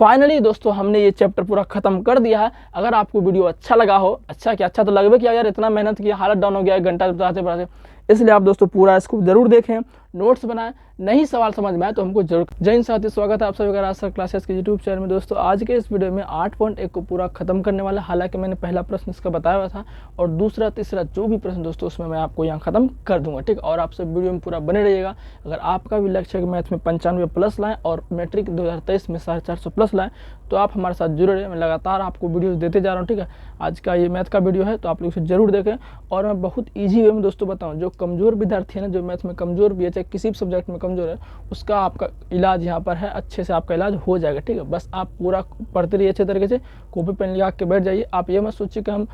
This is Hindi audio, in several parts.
फाइनली दोस्तों हमने ये चैप्टर पूरा खत्म कर दिया है। अगर आपको वीडियो अच्छा लगा हो, अच्छा क्या अच्छा तो लगभग किया यार, इतना मेहनत किया, हालत डाउन हो गया एक घंटा पढ़ाते पढ़ाते, इसलिए आप दोस्तों पूरा इसको जरूर देखें, नोट्स बनाएं। नहीं सवाल समझ में आए तो हमको जरूर। जय हिंद साथी, स्वागत है आप सभी का राज सर क्लासेस के यूट्यूब चैनल में। दोस्तों आज के इस वीडियो में 8.1 को पूरा खत्म करने वाला, हालांकि मैंने पहला प्रश्न इसका बताया हुआ था और दूसरा तीसरा जो भी प्रश्न दोस्तों उसमें मैं आपको यहाँ खत्म कर दूंगा, ठीक। और आप सब वीडियो में पूरा बने रहिएगा। अगर आपका भी लक्ष्य है कि मैथ में 95 प्लस लाएँ और मैट्रिक 2023 में 450 प्लस लाएँ तो आप हमारे साथ जुड़े रहे। मैं लगातार आपको वीडियोस देते जा रहा हूँ, ठीक है। आज का ये मैथ का वीडियो है तो आप लोग इसे जरूर देखें। और मैं बहुत ईजी वे में दोस्तों बताऊँ, जो कमज़ोर विद्यार्थी है ना, जो मैथ में कमज़ोर भी है, चाहे किसी भी सब्जेक्ट में कमज़ोर है, उसका आपका इलाज यहाँ पर है, अच्छे से आपका इलाज हो जाएगा, ठीक है। बस आप पूरा पढ़ते रहिए अच्छे तरीके से, कॉपी पेन लगा के बैठ जाइए। आप ये मत सोचिए कि हम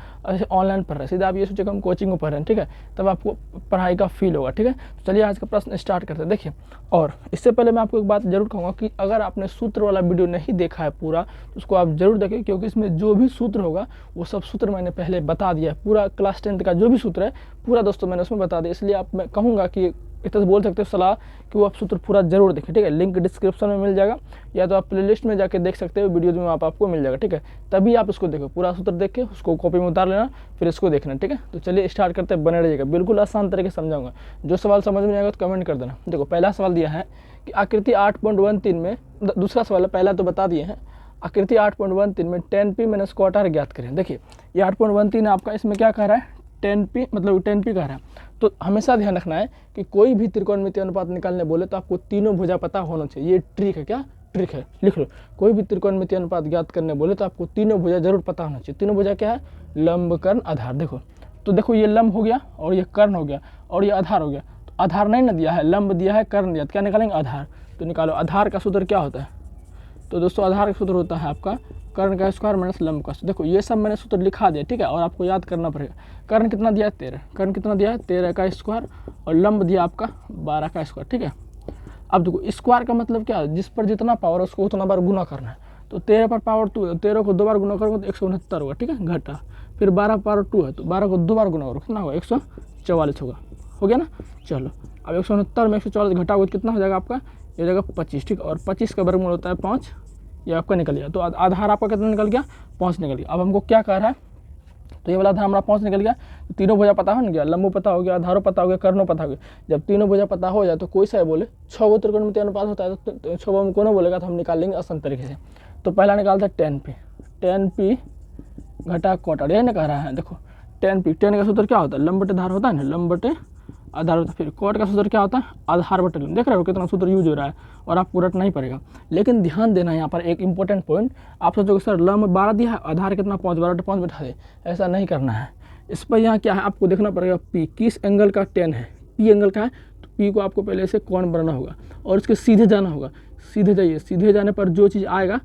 ऑनलाइन पढ़ रहे हैं, सीधा आप ये सोचिए कि हम कोचिंग में पढ़ रहे हैं, ठीक है। तब आपको पढ़ाई का फील होगा, ठीक है। तो चलिए आज का प्रश्न स्टार्ट करते हैं। देखिए, और इससे पहले मैं आपको एक बात जरूर कहूँगा कि अगर आपने सूत्र वाला वीडियो नहीं देखा है पूरा, तो उसको आप जरूर देखें, क्योंकि इसमें जो भी सूत्र होगा वो सब सूत्र मैंने पहले बता दिया है। पूरा क्लास 10 का जो भी सूत्र है पूरा दोस्तों मैंने उसमें बता दिया। इसलिए आप मैं कहूँगा कि इतना बोल सकते हो सलाह कि वो आप सूत्र पूरा जरूर देखें, ठीक है। लिंक डिस्क्रिप्शन में मिल जाएगा, या तो आप प्लेलिस्ट में जाके देख सकते हो, वीडियो में आपको मिल जाएगा, ठीक है। तभी आप उसको देखो, पूरा सूत्र देख के उसको कॉपी में उतार लेना, फिर इसको देखना, ठीक है। तो चलिए स्टार्ट करते हैं, बने रहिएगा, बिल्कुल आसान तरीके से समझाऊंगा। जो सवाल समझ में आएगा तो कमेंट कर देना। देखो पहला सवाल दिया है कि आकृति 8.13 में, दूसरा सवाल है, पहला तो बता दिए हैं। आकृति 8.13 में 10p माइनस cot r ज्ञात करें। देखिए ये 8.13 आपका, इसमें क्या कह रहा है, 10p मतलब 10p कह रहा है। तो हमेशा ध्यान रखना है कि कोई भी त्रिकोणमितीय अनुपात निकालने बोले तो आपको तीनों भुजा पता होना चाहिए। ये ट्रिक है, क्या ट्रिक है, लिख लो। कोई भी त्रिकोणमितीय अनुपात ज्ञात करने बोले तो आपको तीनों भुजा जरूर पता होना चाहिए। तीनों भुजा क्या है, लंब कर्ण आधार। देखो तो देखो ये लंब हो गया और ये कर्ण हो गया और ये आधार हो गया। तो आधार नहीं ना दिया है, लंब दिया है, कर्ण दिया, क्या निकालेंगे, आधार। तो निकालो आधार का सूत्र क्या होता है। तो दोस्तों आधार का सूत्र होता है आपका कर्ण का स्क्वायर माइनस लंब का। देखो ये सब मैंने सूत्र लिखा दिया, ठीक है। और आपको याद करना पड़ेगा। कर्ण कितना दिया है, 13। कर्ण कितना दिया है, 13 का स्क्वायर, और लंब दिया आपका 12 का स्क्वायर, ठीक है। अब देखो स्क्वायर का मतलब क्या है, जिस पर जितना पावर है उसको उतना बार गुना करना है। तो 13 पर पावर 2 है, 13 को 2 बार गुना करोगे तो 169 होगा, ठीक है, घटा। फिर 12 पावर 2 है तो 12 को 2 बार गुना करो, कितना होगा, 144 होगा, हो गया ना। चलो अब 169 में 144 घटाओगे तो कितना हो जाएगा आपका, ये जगह 25, ठीक। और 25 का वर्गमूल होता है 5, ये आपका निकल गया। तो आधार आपका कितना निकल गया, 5 निकल गया। अब हमको क्या कह रहा है, तो ये वाला आधार हमारा 5 निकल गया। तो तीनों भुजा पता हो ना गया, लंबो पता हो गया, आधारो पता हो गया, कर्णो पता हो गया। जब तीनों भुजा पता हो जाए तो कोई सा बोले 6 गो त्रिकोणमितीय अनुपात होता है, तो 6 में कौन बोलेगा, तो हम निकाल लेंगे आसान तरीके से। तो पहला निकालता है 10p घटा cot r, यही ना कह रहा है। देखो 10p, 10 का सूत्र क्या होता है, लंब बटे आधार होता है ना, लंब बटे आधार होता है। फिर cot का सूत्र क्या होता है, आधार बटे लंब। देख रहे हो कितना सूत्र यूज हो रहा है, और आपको रटना ही पड़ेगा। लेकिन ध्यान देना यहाँ पर एक इंपॉर्टेंट पॉइंट, आप सोचोगे सर लंब 12 दिया है, आधार कितना 5, 12 बटे 5 बैठा दे, ऐसा नहीं करना है। इस पर यहाँ क्या है, आपको देखना पड़ेगा p किस एंगल का 10 है, p एंगल का है, तो p को आपको पहले से कोण बनाना होगा और इसके सीधे जाना होगा। सीधे जाइए, सीधे जाने पर जो चीज़ आएगा,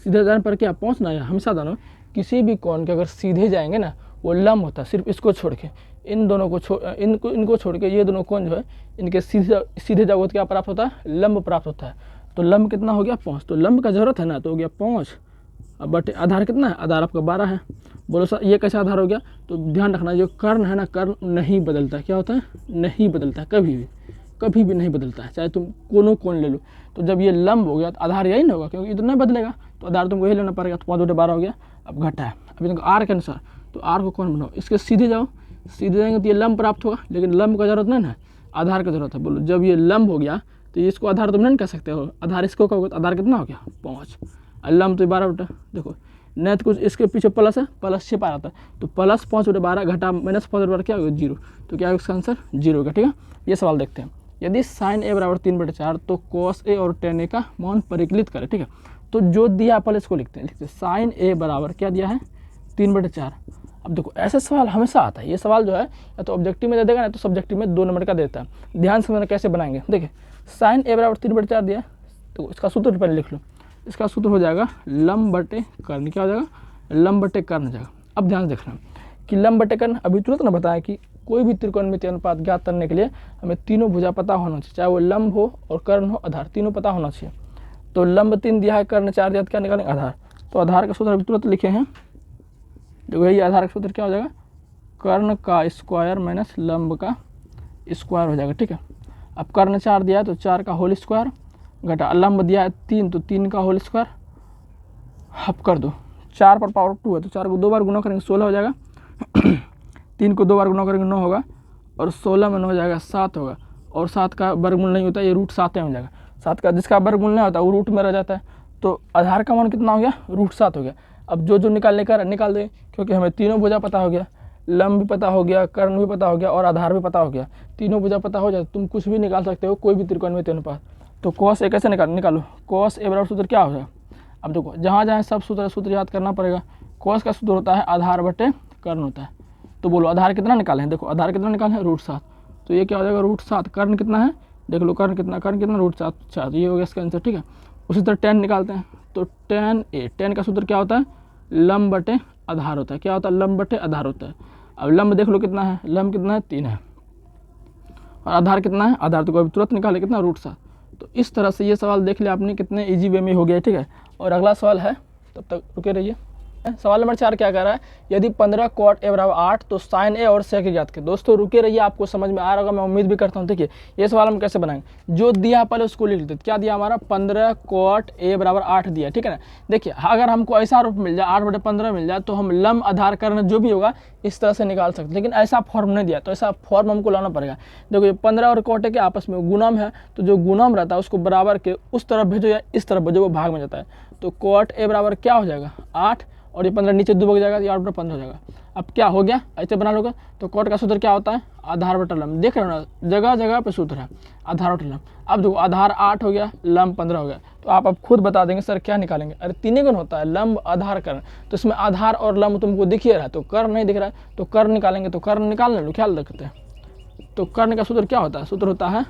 सीधे जाने पर क्या पहुँचना है, हमेशा जानो किसी भी कोण के अगर सीधे जाएंगे ना वो लंब होता है, सिर्फ इसको छोड़ के, इन दोनों को इनको छोड़ के ये दोनों कोण जो है इनके सीधे जाओगे तो क्या प्राप्त होता है, लंब प्राप्त होता है। तो लंब कितना हो गया, 5। तो लंब का जरूरत है ना, तो हो गया 5। अब बटे आधार कितना है, आधार आपका 12 है। बोलो सर ये कैसा आधार हो गया, तो ध्यान रखना जो कर्ण है ना, कर्ण नहीं बदलता है। क्या होता है, नहीं बदलता है, कभी भी नहीं बदलता है, चाहे तुम कोनो कोण ले लो। तो जब ये लंब हो गया तो आधार यही ना होगा, क्योंकि इतना नहीं बदलेगा, तो आधार तुमको यही लेना पड़ेगा। तो 5 बटे 12 हो गया। अब घटा है, अभी तुमको आर के अनुसार, तो आर को कौन बनाओ, इसके सीधे जाओ, सीधे जाएंगे तो ये लंब प्राप्त होगा, लेकिन लंब का जरूरत नहीं ना, आधार का जरूरत है। बोलो जब ये लंब हो गया तो इसको आधार तुम नहीं कह सकते हो, आधार इसको कहोगे तो आधार कितना हो गया, 5, और लंब तो 12 बटे, देखो नहीं तो कुछ इसके पीछे प्लस है, प्लस छिपा रहता है, तो प्लस 5 बटे 12 घटा माइनस 5 बटे 12 क्या होगा, 0। तो क्या होगा इसका आंसर 0 होगा, ठीक है। ये सवाल देखते हैं, यदि sin a बराबर 3/4 तो cos a और tan a का मान परिकलित करें, ठीक है। तो जो दिया पहले इसको लिखते हैं, sin a बराबर क्या दिया है, 3/4। अब देखो ऐसे सवाल हमेशा आता है, ये सवाल जो है या तो ऑब्जेक्टिव में दे देगा ना तो सब्जेक्टिव में 2 नंबर का देता है। ध्यान से समझना कैसे बनाएंगे। देखिए sin a बराबर 3/4 दिया है, तो इसका सूत्र पहले लिख लो। इसका सूत्र हो जाएगा लंब बटे कर्ण, क्या हो जाएगा, लंब बटे कर्ण हो जाएगा। अब ध्यान से देखना कि लंब बटे कर्ण, अभी तुरंत ना बताया कि कोई भी त्रिकोणमितीय अनुपात ज्ञात करने के लिए हमें तीनों भुजा पता होना चाहिए, चाहे वो लंब हो और कर्ण हो, आधार, तीनों पता होना चाहिए। तो लंब 3 दिया है, कर्ण 4 दिया है, क्या निकालेंगे, आधार। तो आधार का सूत्र अभी तुरंत लिखे हैं, देखो यही आधार का सूत्र क्या हो जाएगा, कर्ण का स्क्वायर माइनस लंब का स्क्वायर हो जाएगा, ठीक है। अब कर्ण 4 दिया है तो 4 का होल स्क्वायर घटा लंब दिया है 3 तो 3 का होल स्क्वायर अब कर दो, 4 पर पावर 2 है तो 4 को 2 बार गुना करेंगे 16 हो जाएगा 3 को 2 बार गुना करेंगे 9 होगा, और 16 में 9 हो जाएगा 7 होगा, और 7 का वर्गमूल नहीं होता, ये √7 में हो जाएगा। 7 का जिसका वर्गमूल नहीं होता वो रूट में रह जाता है, तो आधार का मान कितना हो गया, √7 हो गया। अब जो निकालने का निकाल दे, क्योंकि हमें तीनों भुजा पता हो गया, लंब भी पता हो गया, कर्ण भी पता हो गया, और आधार भी पता हो गया। तीनों भुजा पता हो जाए तुम कुछ भी निकाल सकते हो, कोई भी त्रिकोणमिति अनुपात। तो cos A कैसे निकालो, cos A बराबर सूत्र क्या हो जाएगा। अब देखो जहाँ जहाँ सब सूत्र याद करना पड़ेगा। cos का सूत्र होता है आधार बटे कर्ण होता है। तो बोलो आधार कितना निकालें, देखो आधार कितना निकालें, √7, तो ये क्या हो जाएगा √7। कर्ण कितना है देख लो, कर्ण कितना √7, अच्छा तो ये हो गया इसका आंसर, ठीक है। उसी तरह tan निकालते हैं, तो tan A, tan का सूत्र क्या होता है, लंब बटे आधार होता है। क्या होता है, लंब बटे आधार होता है। अब लंब देख लो कितना है, लंब कितना है 3 है, और आधार कितना है, आधार तो तुरंत निकाले कितना √7। तो इस तरह से ये सवाल देख लिया आपने, कितने इजी वे में हो गया, ठीक है। और अगला सवाल है, तब तक रुके रहिए। सवाल नंबर 4 क्या कह रहा है, यदि 15 cot A बराबर 8 तो sin A और sec A ज्ञात करें। दोस्तों रुके रहिए, आपको समझ में आ रहा होगा, मैं उम्मीद भी करता हूँ। देखिए ये सवाल हम कैसे बनाएंगे, जो दिया पहले उसको लिख लेते। क्या दिया हमारा, 15 cot A बराबर 8 दिया, ठीक है ना। देखिए अगर हमको ऐसा रूप मिल जाए 8/15 मिल जाए, तो हम लंब आधार कर्ण जो भी होगा इस तरह से निकाल सकते। लेकिन ऐसा फॉर्म नहीं दिया, तो ऐसा फॉर्म हमको लाना पड़ेगा। देखो ये 15 और cot A के आपस में गुणम है, तो जो गुणम रहता है उसको बराबर के उस तरफ भेजो या इस तरफ भेजो, वो भाग में जाता है। तो cot A बराबर क्या हो जाएगा 8, और ये 15 नीचे दुबक जाएगा, ये 8/15 हो जाएगा। अब क्या हो गया, ऐसे बना लोगे। तो cot का सूत्र क्या होता है, आधार बटा लंब। देख रहे हो ना, जगह जगह पे सूत्र है आधार बटा लंब। अब देखो आधार 8 हो गया, लंब 15 हो गया, तो आप अब खुद बता देंगे सर क्या निकालेंगे। अरे 3 गुण होता है, लंब आधार कर्ण, तो इसमें आधार और लंब तुमको दिख ही रहा है, तो कर्ण नहीं दिख रहा है, तो कर्ण निकालेंगे। तो कर्ण निकालने लो, ख्याल रखते हैं। तो कर्ण का सूत्र क्या होता है, सूत्र होता है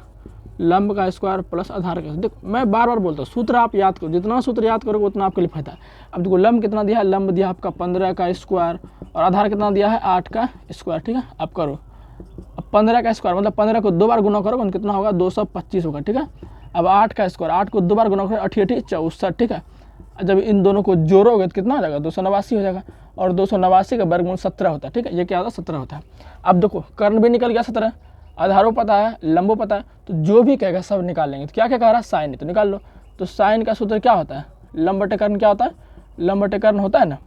लंब का स्क्वायर प्लस आधार का। देखो मैं बार बार बोलता हूँ, सूत्र आप याद करो, जितना सूत्र याद करोगे उतना आपके लिए फायदा है। अब देखो लंब कितना दिया है, लंब दिया आपका 15 का स्क्वायर, और आधार कितना दिया है 8 का स्क्वायर, ठीक है। अब करो, अब 15 का स्क्वायर मतलब 15 को 2 बार गुना करोगे कितना होगा, 225 होगा, ठीक है। अब 8 का स्क्वायर, 8 को 2 बार गुना करो 88 64, ठीक है। जब इन दोनों को जोड़ोगे तो कितना हो जाएगा, 289 हो जाएगा, और 289 का वर्गमूल 17 होता है, ठीक है। ये क्या होता है, 17 होता है। अब देखो कर्ण भी निकल गया 17, आधारों पता है, लंबो पता है, तो जो भी कहेगा सब निकाल लेंगे। तो क्या क्या कह रहा है, साइन, तो निकाल लो। तो साइन का सूत्र क्या होता है, लंब बटे कर्ण क्या होता है, लंब बटे कर्ण होता है ना।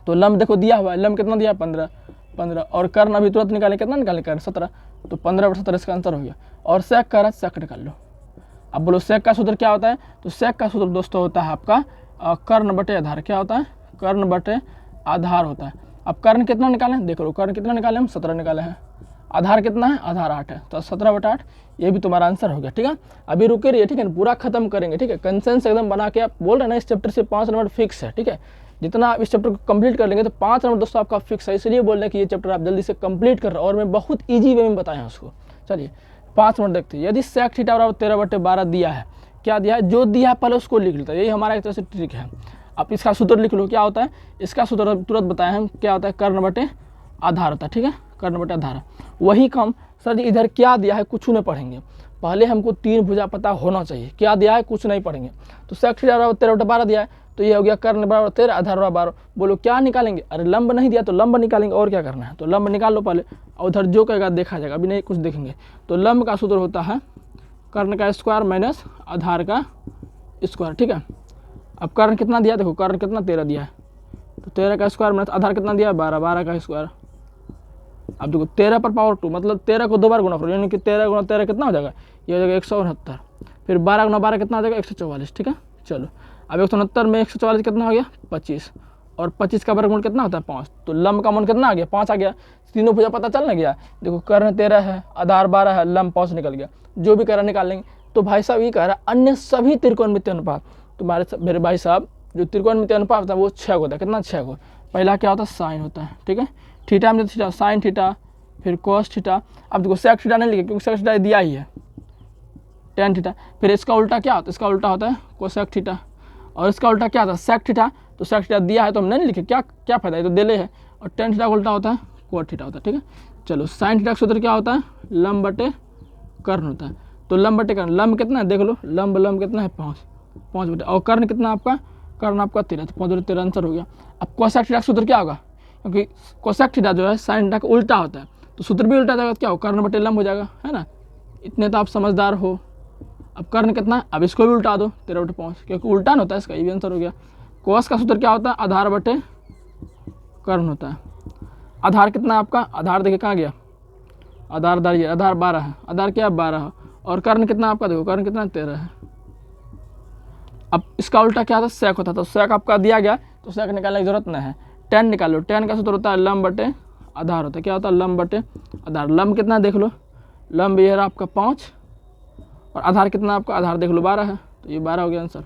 तो लंब देखो दिया हुआ है, लंब कितना दिया है 15, और कर्ण अभी तुरंत निकाले, कितना निकाले कर्ण 17, तो 15/17 इसका आंसर हो गया। और सेक कह रहा है, सेक निकाल लो। अब बोलो सेक का सूत्र क्या होता है, तो सेक का सूत्र दोस्तों होता है आपका कर्ण बटे आधार। क्या होता है, कर्ण बटे आधार होता है। अब कर्ण कितना निकाले, देख लो कर्ण कितना निकाले हम, 17 निकाले हैं। आधार कितना है, आधार 8 है, तो 17/8 ये भी तुम्हारा आंसर हो गया, ठीक है। अभी रुके रहिए, ठीक है, पूरा खत्म करेंगे, ठीक है। कंसेंस एकदम बना के, आप बोल रहे हैं ना इस चैप्टर से 5 नंबर फिक्स है, ठीक है। जितना आप इस चैप्टर को कंप्लीट कर लेंगे तो 5 नंबर दोस्तों आपका फिक्स है। इसलिए बोल रहे हैं कि ये चैप्टर आप जल्दी से कंप्लीट कर रहे हो, और मैं बहुत ईजी वे में बताया उसको। चलिए 5 नंबर देखते हैं। यदि सेक थीटा बराबर 13/12 दिया है, क्या दिया है, जो दिया है पहले उसको लिख लेता है, यही हमारा एक तरह से ट्रिक है। आप इसका सूत्र लिख लो, क्या होता है, इसका सूत्र तुरंत बताए हम, क्या होता है, कर्ण बटे आधार होता है, ठीक है, कर्ण बटे आधार। वही काम सर जी इधर क्या दिया है कुछ नहीं पढ़ेंगे, पहले हमको 3 भुजा पता होना चाहिए। क्या दिया है, कुछ नहीं पढ़ेंगे। तो सेक थीटा बराबर 13/12 दिया है, तो ये हो गया कर्ण बराबर 13, आधार बराबर 12। बोलो क्या निकालेंगे, अरे लंब नहीं दिया तो लंब निकालेंगे, और क्या करना है, तो लंब निकाल लो पहले, और उधर जो कहेगा देखा जाएगा, अभी नहीं कुछ देखेंगे। तो लंब का सूत्र होता है कर्ण का स्क्वायर माइनस आधार का स्क्वायर, ठीक है। अब कर्ण कितना दिया, देखो कर्ण कितना 13 दिया है, तो 13 का स्क्वायर माइनस आधार कितना दिया है 12, 12 का स्क्वायर। अब देखो 13 पर पावर 2 मतलब 13 को 2 बार गुना करो, यानी कि 13 गुना 13 कितना हो जाएगा, ये हो जाएगा 169। फिर 12 गुना 12 कितना हो जाएगा 144, ठीक है। चलो अब 169 में 144 कितना हो गया 25, और 25 का वर्गमूल कितना होता है 5। तो लंब का मान कितना आ गया 5 आ गया। तीनों भुजा पता चल ना गया। देखो कर्ण 13 है, आधार 12 है, लंब 5 निकल गया। जो भी कह रहा निकाल लेंगे। तो भाई साहब ये कह रहा है अन्य सभी त्रिकोणमितीय अनुपात, तो मेरे भाई साहब जो त्रिकोणमितीय अनुपात होता है वो 6 होता है। कितना 6 को, पहला क्या होता है साइन होता है, ठीक है। थीटा में थीटा, साइन थीटा, फिर कॉस थीटा। अब देखो सेक थीटा नहीं लिखे क्योंकि सेक थीटा दिया ही है, टेन थीटा। फिर इसका उल्टा क्या होता है, इसका उल्टा होता है कोसेक थीटा, और इसका उल्टा क्या होता है सेक थीटा। तो सेक थीटा दिया है तो हम नहीं लिखे, क्या क्या फायदा है, तो देले है। और टेन थीटा का उल्टा होता है कोट थीटा होता है, ठीक है। चलो साइन थीटा का सूत्र क्या होता है, लंब बटे कर्ण होता है। तो लंब बटे कर्ण, लंब कितना है देख लो, लंब कितना है 5 बटे, और कर्ण कितना आपका, कर्ण आपका 13, तो 5 बटे 13 आंसर हो गया। अब कोसेक थीटा का सूत्र क्या होगा, क्योंकि कोसेक थीटा जो है साइन थीटा का उल्टा होता है, तो सूत्र भी उल्टा जाएगा, क्या हो कर्ण बटे लंब हो जाएगा, है ना। इतने तो आप समझदार हो। अब कर्ण कितना है, अब इसको भी उल्टा दो 13/5, क्योंकि उल्टा ना होता है इसका, ये भी आंसर हो गया। कॉस का सूत्र क्या होता है, आधार बटे कर्ण होता है। आधार कितना है आपका, आधार देखिए कहाँ गया, आधार ये आधार 12 है, आधार क्या है 12 है, और कर्ण कितना आपका देखो, कर्ण कितना 13 है। अब इसका उल्टा क्या था, सेक होता, तो सेक आपका दिया गया तो सेक निकालने की जरूरत नहीं है। टेन निकालो, टेन का सूत्र होता है लंब बटे आधार होता है, क्या होता है लंब बटे आधार। लंब कितना देख लो, लंब ये रहा आपका 5 और आधार कितना आपका, आधार देख लो 12 है, तो ये 12 हो गया आंसर।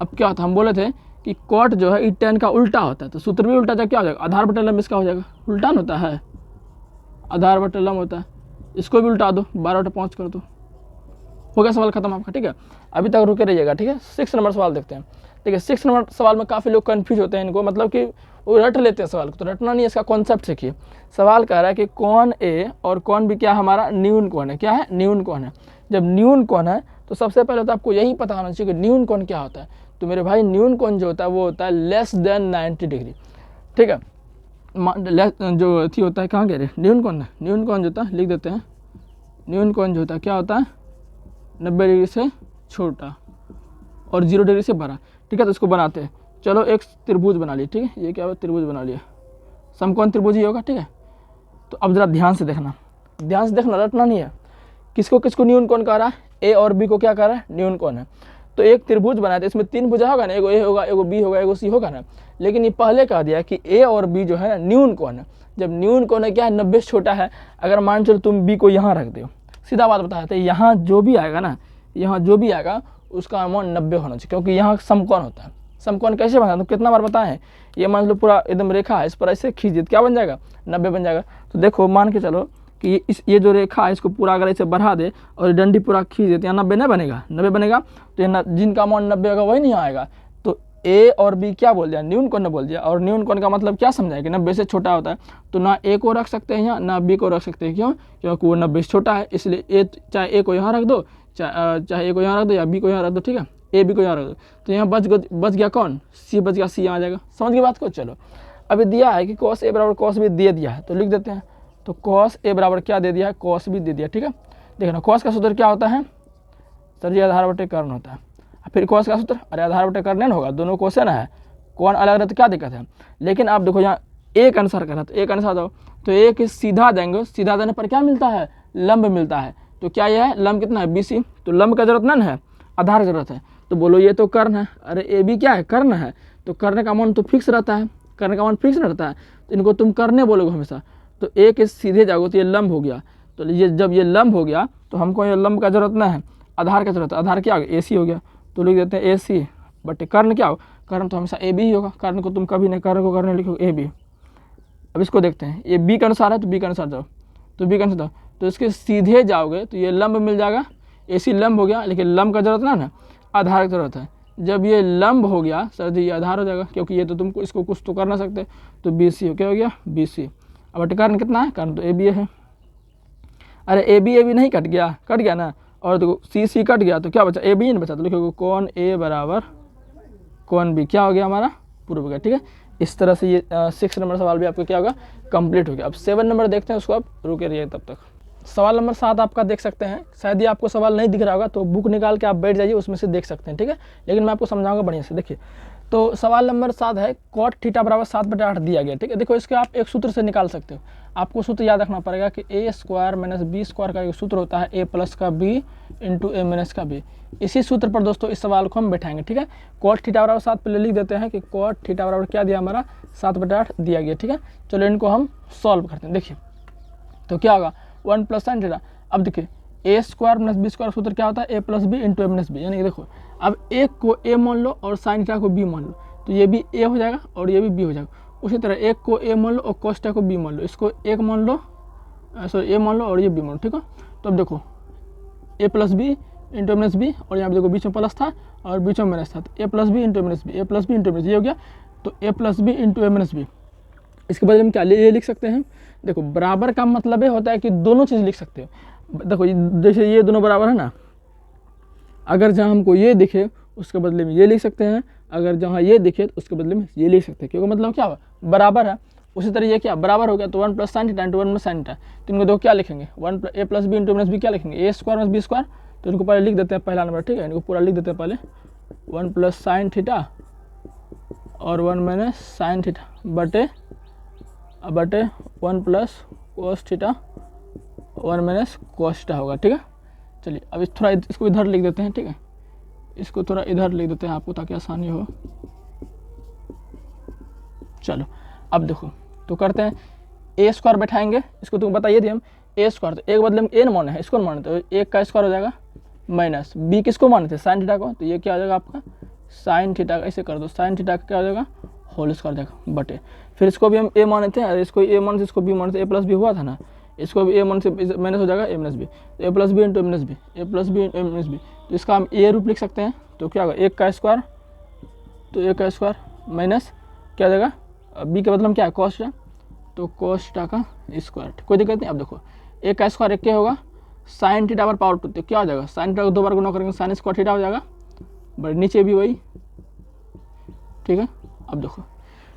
अब क्या होता है, हम बोले थे कि कॉट जो है ये टेन का उल्टा होता है, तो सूत्र भी उल्टा जाए क्या हो जाएगा, आधार बटे लंब इसका हो जाएगा, उल्टा होता है, आधार बटे लंब होता है, इसको भी उल्टा दो, 12 बटे 5 कर दो, हो गया सवाल खत्म आपका। ठीक है, अभी तक रुके रहिएगा। ठीक है, 6 नंबर सवाल देखते हैं। ठीक है, 6 नंबर सवाल में काफ़ी लोग कन्फ्यूज होते हैं, इनको मतलब कि वो रट लेते हैं सवाल को, तो रटना नहीं है, इसका कॉन्सेप्ट सीखिए। सवाल कह रहा है कि कौन ए और कौन बी क्या हमारा न्यून कौन है, क्या है न्यून कौन है। जब न्यून कौन है तो सबसे पहले तो आपको यही पता होना चाहिए कि न्यून कौन क्या होता है। तो मेरे भाई न्यून कौन जो होता है वो होता है लेस देन 90 डिग्री। ठीक है, जो थी होता है, कहाँ कह रहे न्यून कौन है, न्यून कौन जो होता है लिख देते हैं, न्यून कौन जो होता है क्या होता है 90 डिग्री से छोटा और 0 डिग्री से बड़ा। ठीक है, तो इसको बनाते हैं, चलो एक त्रिभुज बना लिए। ठीक है, ये क्या हुआ, त्रिभुज बना लिया, समकोण त्रिभुज ही होगा। ठीक है, तो अब जरा ध्यान से देखना, ध्यान से देखना, रटना नहीं है। किसको किसको न्यून कौन कह रहा है, ए और बी को क्या कह रहा है न्यून कौन है। तो एक त्रिभुज बनाया था, इसमें 3 भुजा होगा ना, एगो ए होगा, एगो बी होगा, एगो सी होगा ना, लेकिन ये पहले कह दिया कि ए और बी जो है ना न्यून कौन है। जब न्यून कौन है क्या है 90 से छोटा है, अगर मान चलो तुम बी को यहाँ रख दो, सीधा बात बताते हैं, यहाँ जो भी आएगा ना, यहाँ जो भी आएगा उसका मान 90 होना चाहिए, क्योंकि यहाँ समकोण होता है। समकोण कैसे बना, तो कितना बार बताएं, ये मान लो पूरा एकदम रेखा है, इस पर ऐसे खींच क्या बन जाएगा 90 बन जाएगा। तो देखो मान के चलो कि ये जो रेखा है इसको पूरा अगर ऐसे बढ़ा दे और डंडी पूरा खींच दे तो यहाँ 90 नहीं बनेगा, 90 बनेगा, तो ये जिनका मान 90 होगा वही नहीं आएगा। तो ए और बी क्या बोल दिया, न्यून कौन ने बोल दिया, और न्यून कौन का मतलब क्या समझाया कि 90 से छोटा होता है, तो ना ए को रख सकते हैं यहाँ, ना बी को रख सकते हैं, क्यों, क्योंकि वो 90 से छोटा है, इसलिए ए चाहे ए को यहाँ रख दो, चाहे ए को यहाँ रख दो या बी को यहाँ रख दो। ठीक है, ए बी को यहाँ रख दो, तो यहाँ बच गया कौन, सी बच गया, सी यहाँ आ जाएगा। समझ गई बात को। चलो अभी दिया है कि कॉस ए बराबर कॉस बी दे दिया है, तो लिख देते हैं, तो कॉस ए बराबर क्या दे दिया है, कॉस बी दे दिया। ठीक है, देखना कॉस का सूत्र क्या होता है सर जी, आधार बटे कर्ण होता है। फिर कॉस का सूत्र, अरे आधार बटे कर्ण नहीं होगा, दोनों क्वेश्चन है, कौन अलग रहता तो क्या दिक्कत है। लेकिन आप देखो यहाँ एक आंसर करा, तो एक आंसर दो, तो एक सीधा देंगे, सीधा देने पर क्या मिलता है, लंब मिलता है। तो क्या ये है लंब कितना है BC, तो लंब का जरूरत नहीं है, आधार की जरूरत है। तो बोलो ये तो कर्ण है, अरे ए बी क्या है कर्ण है, तो कर्ण का मान तो फिक्स रहता है, कर्ण का मान फिक्स रहता है, तो इनको तुम करने बोलोगे हमेशा। तो एक सीधे जाओगे तो ये लंब हो गया, तो ये जब ये लंब हो गया तो हमको ये लंब का जरूरत नहीं है, आधार का जरूरत है। आधार क्या हो गया AC हो गया, तो लिख देते हैं AC बटे कर्ण क्या हो, कर्ण तो हमेशा AB ही होगा, कर्ण को तुम कभी नहीं कर्ण को करने लिखो AB। अब इसको देखते हैं, ये B के अनुसार है तो B के अनुसार जाओ, तो B के अनुसार जाओ, तो इसके सीधे जाओगे तो ये लंब मिल जाएगा, AC लंब हो गया, लेकिन लंब का जरूरत ना आधार की जरूरत है। जब ये लंब हो गया सर जी ये आधार हो जाएगा, क्योंकि ये तो तुमको इसको कुछ तो कर ना सकते, तो BC हो क्या हो गया BC। अब बटे कर्ण कितना है, कर्ण तो AB है, अरे AB नहीं कट गया ना, और देखो CC कट गया तो क्या बचा AB नहीं बचा, तो लिखोगे कौन A बराबर कौन B क्या हो गया हमारा पूर्व गया। ठीक है, इस तरह से ये 6 नंबर सवाल भी आपको क्या होगा कंप्लीट हो गया। अब 7 नंबर देखते हैं, उसको आप रुके रहिए तब तक। सवाल नंबर 7 आपका देख सकते हैं, शायद ये आपको सवाल नहीं दिख रहा होगा तो बुक निकाल के आप बैठ जाइए, उसमें से देख सकते हैं। ठीक है, लेकिन मैं आपको समझाऊंगा बढ़िया से। देखिए तो सवाल नंबर 7 है कॉट थीटा बराबर 7/8 दिया गया। ठीक है, देखो इसके आप एक सूत्र से निकाल सकते हो, आपको सूत्र याद रखना पड़ेगा कि A² - B² का एक सूत्र होता है A प्लस का B इंटू A माइनस का B। इसी सूत्र पर दोस्तों इस सवाल को हम बैठाएंगे। ठीक है, कॉट थीटा बराबर 7 पहले लिख देते हैं कि कॉट थीटा बराबर क्या दिया हमारा 7/8 दिया गया। ठीक है, चलो इनको हम सॉल्व करते हैं। देखिए तो क्या होगा 1 + sin थीटा। अब देखिए A² - B² सूत्र क्या होता है A plus B into A minus B, यानी कि देखो अब एक को A मान लो और sin थीटा को B मान लो, तो ये भी A हो जाएगा और ये भी B हो जाएगा। उसी तरह एक को A मान लो और cos थीटा को B मान लो, इसको एक मान लो, सॉरी A मान लो और ये B मान लो। ठीक है, तो अब देखो A plus B into A minus B, और यहाँ पे देखो बीच में प्लस था और बीच में माइनस था, तो A plus B into A minus B, A plus B into ये हो गया, तो A plus B into A minus B। इसके बदले में क्या ये लिख सकते हैं, देखो बराबर का मतलब ये होता है कि दोनों चीज़ लिख सकते हो। देखो जैसे ये दोनों बराबर है ना, अगर जहाँ हमको ये दिखे उसके बदले में ये लिख सकते हैं, अगर जहाँ ये दिखे तो उसके बदले में ये लिख सकते हैं, क्योंकि मतलब क्या हुआ बराबर है। उसी तरह ये क्या बराबर हो गया, तो 1 + sin theta into 1 + sin theta, तो इनको देखो क्या लिखेंगे A plus B into minus B क्या लिखेंगे A² - B², तो इनको पहले लिख देते हैं पहला नंबर। ठीक है, इनको पूरा लिख देते हैं पहले 1 + sin थीटा और 1 माइनस साइन थीटा बटे 1 plus cos theta 1 minus cos theta होगा। ठीक है, चलिए अब थोड़ा इसको इधर लिख देते हैं। ठीक है, इसको थोड़ा इधर लिख देते हैं आपको ताकि आसानी हो। चलो अब देखो तो करते हैं, ए स्क्वायर बैठाएंगे, इसको तुम बताइए दिए हम ए स्क्वायर, तो एक बदले में ए माने है, इसको माने तो एक का स्क्वायर हो जाएगा माइनस बी किसको माने थे साइन थीटा को, तो ये क्या हो जाएगा आपका साइन थीटा का, ऐसे कर दो साइन थीटा का क्या हो जाएगा होल स्क्वायर जाएगा बटे, फिर इसको भी हम ए माने थे, अरे इसको ए माने थे, इसको बी माने थे, ए प्लस बी हुआ था ना, इसको भी ए माने से माइनस हो जाएगा ए माइनस बी, तो ए प्लस बी इंटू ए माइनस बी, ए प्लस बी इंटू ए माइनस बी, तो इसका हम ए रूप लिख सकते हैं। तो क्या होगा एक का स्क्वायर, तो एक का स्क्वायर माइनस क्या हो जाएगा बी का मतलब क्या है कॉस्ट है, तो कॉस्ट का स्क्वायर, कोई दिक्कत नहीं। अब देखो एक का स्क्वायर एक क्या होगा साइन थीटा पर पावर 2, तो क्या हो जाएगा साइन थीटा को 2 बार गुना करेंगे साइन स्क्वायर थीटा हो जाएगा, बट नीचे भी वही। ठीक है, अब देखो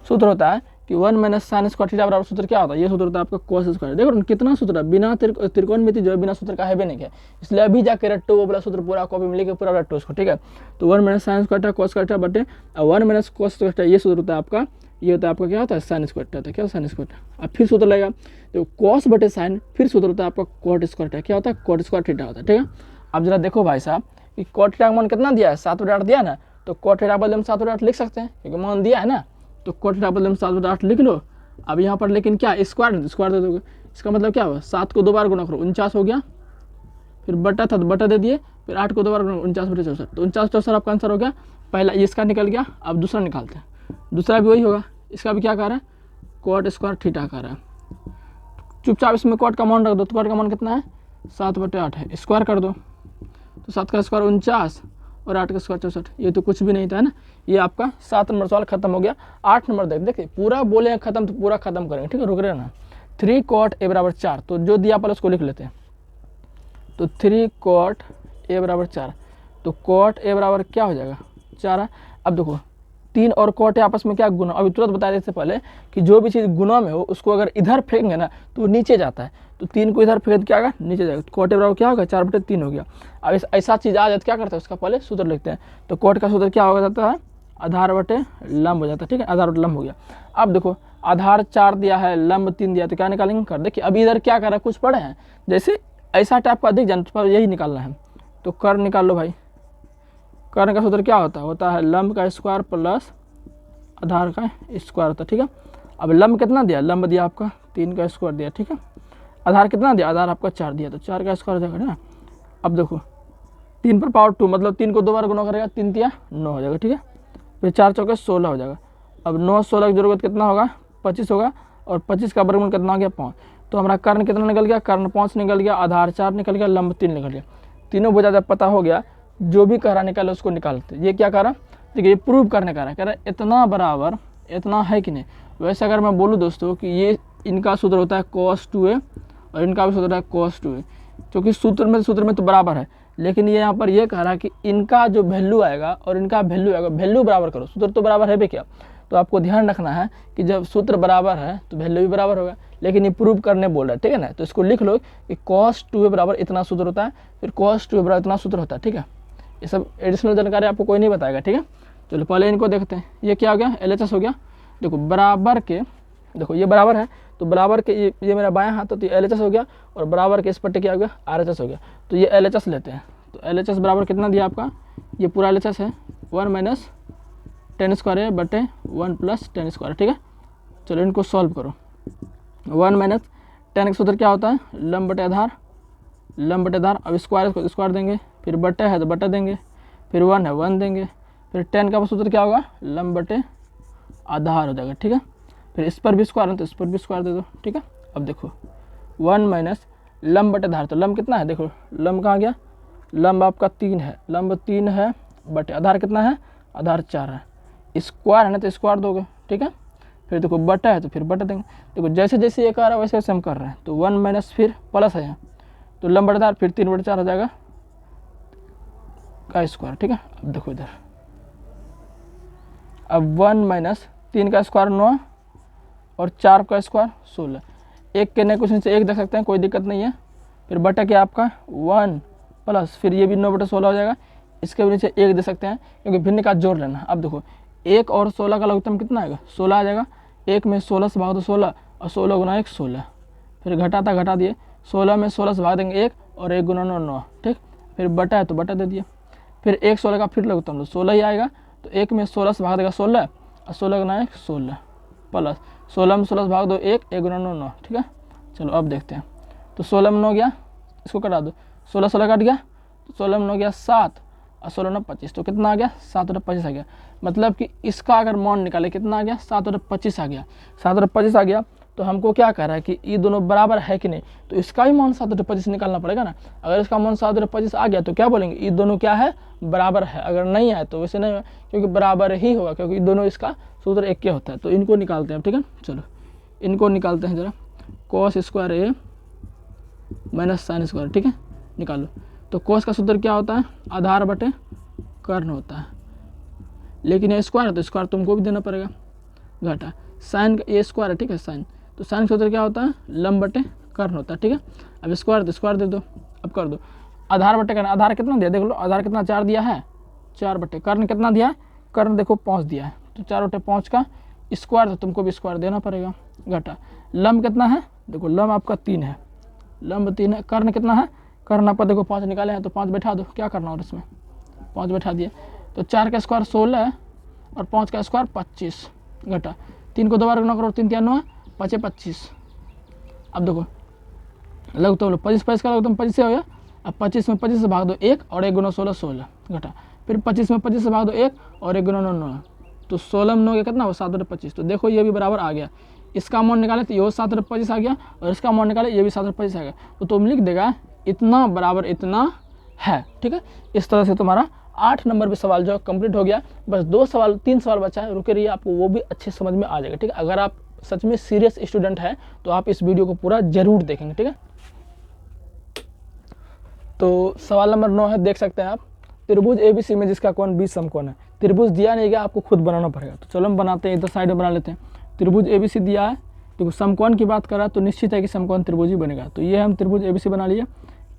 सूत्र होता है कि 1 माइनस साइन स्क्वायर थीटा बराबर सूत्र क्या होता है, ये सूत्र होता है आपका कॉस स्क्वायर। देखो कितना सूत्र है, बिना त्रिकोणमिति जो है बिना सूत्र का है भी नहीं है, इसलिए अभी जाके रट्टो वो वाला सूत्र पूरा कॉपी में लेके पूरा रट्टो उसको। ठीक है, तो 1 minus sine square theta cos square theta बटे 1 माइनस कॉस स्क्वायर थीटा, ये सूत्र होता है आपका, ये होता है आपका क्या होता है साइन स्क्वायर थीटा, क्या साइन स्क्वायर थीटा। अब फिर सूत्र लगेगा तो कॉस बटे साइन, फिर सूत्र होता है आपका कॉट स्क्वायर थीटा, क्या होता है कॉट स्क्वायर थीटा होता है। ठीक है, अब जरा देखो भाई साहब कि कॉट थीटा का मान कितना दिया है 7/8 दिया ना, तो कॉट थीटा बदले में 7/8 लिख सकते हैं क्योंकि मान दिया है ना, तो कॉट थीटा बदले में 7/8 लिख लो। अब यहाँ पर लेकिन क्या स्क्वायर दे दोगे, इसका मतलब क्या हुआ 7 को 2 बार गुना करो 49 हो गया, फिर बटा था तो बटा दे दिए, फिर 8 को 2 बार गुना 49 बटे 64, तो 49 64 आपका आंसर हो गया। पहला इसका निकल गया, अब दूसरा निकालते हैं, दूसरा भी वही होगा, इसका भी क्या कर रहा है कॉट स्क्वायर थीटा कर रहा है। चुपचाप इसमें कॉट का मान रख दो, तो कॉट का मान कितना है 7/8 है, स्क्वायर कर दो, तो 7 का स्क्वायर 49 और 8 का स्क्वायर 64, ये तो कुछ भी नहीं था है ना। ये आपका 7 नंबर सवाल खत्म हो गया। 8 नंबर देखिए पूरा बोले हैं खत्म, तो पूरा खत्म करेंगे। ठीक है, रुक रहे ना। 3 cot a बराबर 4, तो जो दिया पहले उसको लिख लेते हैं, तो 3 cot a बराबर 4, तो cot a बराबर क्या हो जाएगा 4 है। अब देखो 3 और cot a आपस में क्या गुना, अभी तुरंत बता देते पहले कि जो भी चीज़ गुना में हो उसको अगर इधर फेंकेंगे ना तो वो नीचे जाता है, तो 3 को इधर फेंक क्या होगा नीचे जाएगा, cot a बराबर क्या होगा 4/3 हो गया। अब ऐसा चीज़ आ जाए क्या करते हैं उसका पहले सूत्र लिखते हैं, तो cot का सूत्र क्या हो जाता है आधार बटे लंब हो जाता है। ठीक है, आधार बटे लंब हो गया। अब देखो आधार 4 दिया है, लंब 3 दिया, तो क्या निकालेंगे कर, देखिए अभी इधर क्या कर रहा है कुछ पढ़े हैं, जैसे ऐसा टाइप का अधिक जान पर यही निकालना है, तो कर निकाल लो भाई। कर्ण का सूत्र क्या होता है लंब का स्क्वायर प्लस आधार का स्क्वायर होता है। ठीक है, अब लंब कितना दिया, लंब दिया आपका 3 का स्क्वायर दिया। ठीक है, आधार कितना दिया, आधार आपका 4 दिया, तो 4 का स्क्वायर हो जाएगा ना। अब देखो 3 पर पावर 2 मतलब 3 को 2 बार गुना करेगा, 3 तिया 9 हो जाएगा। ठीक है, फिर 4 चौके 16 हो जाएगा। अब 9 16 की जरूरत कितना होगा 25 होगा, और 25 का वर्गमूल कितना हो गया 5, तो हमारा कर्ण कितना निकल गया, कर्ण 5 निकल गया, आधार 4 निकल गया, लंब 3 निकल गया। तीनों बोझा जब पता हो गया, जो भी कह रहा निकाले उसको निकालते। ये क्या कह रहा देखिए ये प्रूव करने का रहा, कह रहा इतना बराबर इतना है कि नहीं। वैसे अगर मैं बोलूँ दोस्तों कि ये इनका सूत्र होता है cos 2a और इनका भी सूत्र होता है cos 2a, क्योंकि सूत्र में तो बराबर है, लेकिन ये यहाँ पर ये कह रहा है कि इनका जो वैल्यू आएगा और इनका वैल्यू आएगा, वैल्यू बराबर करो, सूत्र तो बराबर है भी क्या। तो आपको ध्यान रखना है कि जब सूत्र बराबर है तो वैल्यू भी बराबर होगा, लेकिन ये प्रूव करने बोल रहा है। ठीक है ना, तो इसको लिख लो कि cos 2a बराबर इतना सूत्र होता है, फिर cos 2a बराबर इतना सूत्र होता है। ठीक है, ये सब एडिशनल जानकारी आपको कोई नहीं बताएगा। ठीक है, चलो पहले इनको देखते हैं। ये क्या हो गया LHS हो गया। देखो बराबर के, देखो ये बराबर है तो बराबर के ये मेरा बायां हाथ, तो ये LHS हो गया, और बराबर के इस पट्टे क्या हो गया RHS हो गया। तो ये LHS लेते हैं, तो LHS बराबर कितना दिया आपका, ये पूरा LHS है 1 माइनस tan स्क्वायर है बटे 1 प्लस tan स्क्वायर। ठीक है, चलो इनको सॉल्व करो। 1 माइनस tan का सूत्र क्या होता है लंब बटे आधार, लंब बटे आधार। अब स्क्वायर को स्क्वायर देंगे, फिर बटे है तो बटा देंगे, फिर 1 है 1 देंगे, फिर tan का सूत्र क्या होगा लंब बटे आधार हो जाएगा। ठीक है, फिर इस पर भी स्क्वायर है तो इस पर भी स्क्वायर दे दो। ठीक है, अब देखो 1 माइनस लंब बटे आधार, तो लंब कितना है देखो, लंब कहाँ गया, लंब आपका 3 है, लंब 3 है बटे आधार कितना है, आधार 4 है, स्क्वायर है ना तो स्क्वायर दोगे। ठीक है, फिर देखो बटा है तो फिर बटा देंगे। देखो जैसे जैसे ये कर रहा है वैसे वैसे हम कर रहे हैं, तो 1 माइनस फिर प्लस है यहाँ, तो लंब बटे आधार फिर 3/4 हो जाएगा का स्क्वायर। ठीक है, अब देखो इधर, अब 1 माइनस 3 का स्क्वायर 9 और 4 का स्क्वायर 16, एक के नहीं कुछ नीचे एक देख सकते हैं, कोई दिक्कत नहीं है। फिर बटा क्या आपका 1 प्लस फिर ये भी 9/16 हो जाएगा, इसके भी नीचे एक दे सकते हैं क्योंकि भिन्न का जोड़ लेना। अब देखो 1 और 16 का लघुत्तम कितना आएगा? 16 आ जाएगा। 1 में 16 से भाग दो 16 और 16 गुना 1 16। फिर घटा दिए, 16 में 16 से भाग देंगे 1 और 1 गुना 9 9, ठीक। फिर बटा है तो बटा दे दिए। फिर 1 16 का फिर लघुत्तम तो 16 ही आएगा। तो 1 में 16 से भाग देगा 16 और 16 गुना 1 16 प्लस 16 में 16 से भाग दो 1 गुना 9 9, ठीक है। चलो अब देखते हैं। तो 16 में 9 गया, इसको कटा दो, 16 16 कट गया, तो 16 में 9 गया 7 और 16 9 25, तो कितना आ गया? 7 और 25 आ गया। मतलब कि इसका अगर मान निकाले कितना आ गया? 7 और 25 आ गया। 7 और 25 आ गया तो हमको क्या कह रहा है कि ये दोनों बराबर है कि नहीं, तो इसका भी मान 7 और 25 निकालना पड़ेगा ना। अगर इसका मान 7 और 25 आ गया तो क्या बोलेंगे? ये दोनों क्या है? बराबर है। अगर नहीं है तो वैसे नहीं है, क्योंकि बराबर ही होगा, क्योंकि दोनों इसका सूत्र एक के होता है। तो इनको निकालते हैं, ठीक है। चलो इनको निकालते हैं जरा। cos स्क्वायर ए माइनस साइन स्क्वायर, ठीक है, निकालो। तो cos का सूत्र क्या होता है? आधार बटे कर्ण होता है, लेकिन ये स्क्वायर है तो स्क्वायर तुमको भी देना पड़ेगा। घटा साइन का ये स्क्वायर है, ठीक है, साइन, तो साइन का सूत्र क्या होता है? लंब बटे कर्ण होता है, ठीक है। अब स्क्वायर तो स्क्वायर दे दो, अब कर दो आधार बटे कर्ण। आधार कितना दिया देख लो, आधार कितना 4 दिया है, 4 बटे कर्ण कितना दिया है? कर्ण देखो 5 दिया है, तो 4 बटे 5 का स्क्वायर तो तुमको भी स्क्वायर देना पड़ेगा। घटा लंब कितना है? देखो लंब आपका 3 है, लंब 3 है। कर्ण कितना है? कर्ण आपका देखो 5 निकाले हैं, तो 5 बैठा दो, क्या करना और इसमें 5 बैठा दिए। तो 4 का स्क्वायर 16 और 5 का स्क्वायर 25। घटा 3 को 2 बार गुना करो, 3 3 9 5 25। अब देखो लघुत्तम 25 25 का लघुत्तम 25 से हो गया। अब 25 में 25 से भाग दो 1 और 1 गुना 16 16। घटा फिर 25 में 25 से भाग दो 1 और 1 गुना 9 9, तो 16 में 9 के कितना हो? 7 और 25। तो देखो ये भी बराबर आ गया। इसका मान निकाले तो ये 7 और 25 आ गया, और इसका मान निकाले ये भी 7 और 25 आ गया। तो तुम लिख देगा इतना बराबर इतना है, ठीक है। इस तरह से तुम्हारा 8 नंबर पे सवाल जो कंप्लीट हो गया। बस 3 सवाल बचा है, रुके रहिए, आपको वो भी अच्छे समझ में आ जाएगा, ठीक है। अगर आप सच में सीरियस स्टूडेंट है तो आप इस वीडियो को पूरा जरूर देखेंगे, ठीक है। तो सवाल नंबर 9 है, देख सकते हैं आप। त्रिभुज ABC में जिसका कोण 20 समकोण है। त्रिभुज दिया नहीं गया, आपको खुद बनाना पड़ेगा। तो चलो हम बनाते हैं, इधर साइड में बना लेते हैं। त्रिभुज ABC दिया है, देखो समकोण की बात करा तो निश्चित है कि समकोण त्रिभुज ही बनेगा। तो ये हम त्रिभुज ABC बना लिए,